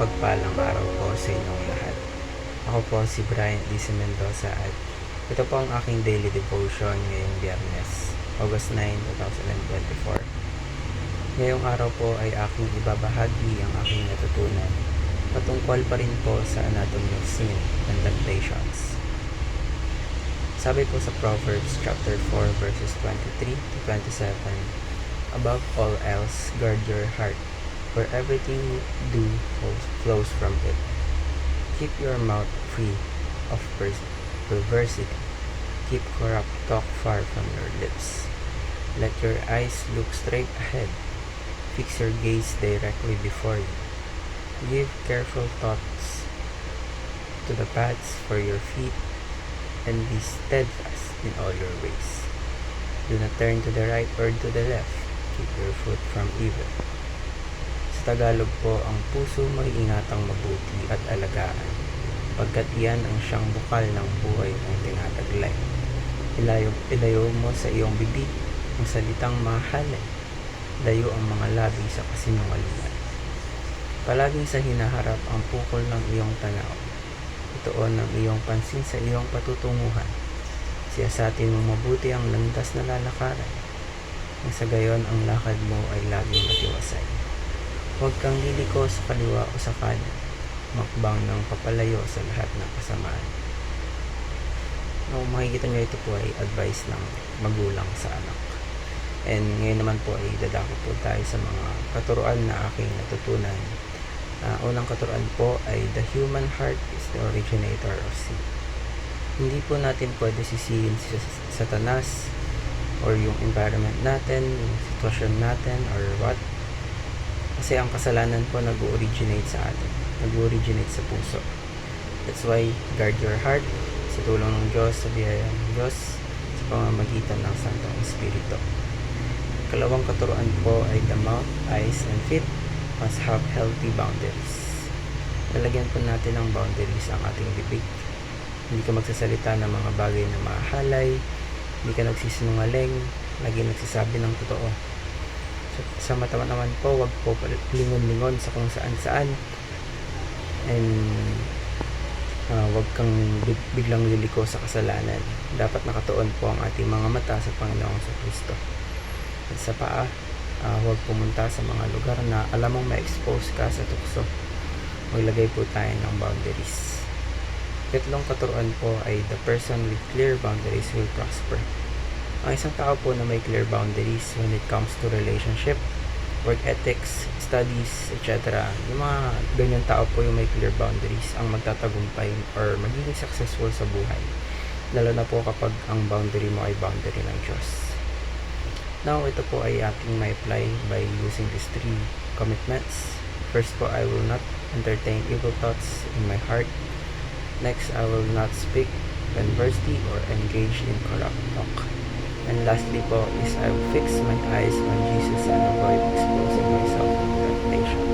Mapagpalang araw po sa inyong lahat. Ako po si Brian D. Mendoza at ito po ang aking daily devotion ngayong Biyernes, August 9, 2024. Ngayong araw po ay aking ibabahagi ang aking natutunan patungkol pa rin po sa anatomy of sin and temptations. Sabi po sa Proverbs chapter 4 verses 23 to 27, above all else, guard your heart, for everything you do flows from it. Keep your mouth free of perversity. Keep corrupt talk far from your lips. Let your eyes look straight ahead. Fix your gaze directly before you. Give careful thoughts to the paths for your feet, and be steadfast in all your ways. Do not turn to the right or to the left. Keep your foot from evil. Sa Tagalog po, ang puso mo'y ingatang mabuti at alagaan, pagkat iyan ang siyang bukal ng buhay mong tinataglay. Ilayo mo sa iyong bibig ang salitang mahalay, layo ang mga labi sa kasinungalingan. Palaging sa hinaharap ang pukol ng iyong tanaw, ituon ng iyong pansin sa iyong patutunguhan. Siyasatin mong mabuti ang landas na lalakaran, nang sa gayon ang lakad mo ay laging matiwasay. Huwag kang liliko sa kaliwa o sa kanan, makbang ng papalayo sa lahat ng kasamaan. Makikita nyo, ito po ay advice ng magulang sa anak. And ngayon naman po ay dadako po tayo sa mga katuruan na aking natutunan. Unang katuruan po ay the human heart is the originator of sin. Hindi po natin pwede sisihin si Satanas or yung environment natin, yung sitwasyon natin, or what. Kasi ang kasalanan po nag-originate sa atin, nag-originate sa puso. That's why, guard your heart sa tulong ng Diyos, sa biyaya ng Diyos, sa pamamagitan ng Santong Espiritu. Kalawang katuruan po ay the mouth, eyes, and feet must have healthy boundaries. Lalagyan po natin ng boundaries ang ating bibig. Hindi ka magsasalita ng mga bagay na mahalay, hindi ka nagsisinungaling, lagi nagsasabi ng totoo. Sa mata naman po, wag po lingon-lingon sa kung saan-saan, and wag kang biglang liliko sa kasalanan. Dapat nakatuon po ang ating mga mata sa Panginoong Kristo. At sa paa, wag pumunta sa mga lugar na alam mong ma-expose ka sa tukso. Maglagay po tayo ng boundaries. Ikatlong katuruan po ay the person with clear boundaries will prosper. Ang isang tao po na may clear boundaries when it comes to relationship, work ethics, studies, etc. Yung mga ganyan tao po yung may clear boundaries ang magtatagumpay or magiging successful sa buhay. Lalo na po kapag ang boundary mo ay boundary ng Diyos. Now, ito po ay ating ma-apply by using these 3 commitments. First po, I will not entertain evil thoughts in my heart. Next, I will not speak perversity or engage in corrupt talk. And lastly po is I will fix my eyes on Jesus and avoid exposing myself to temptation.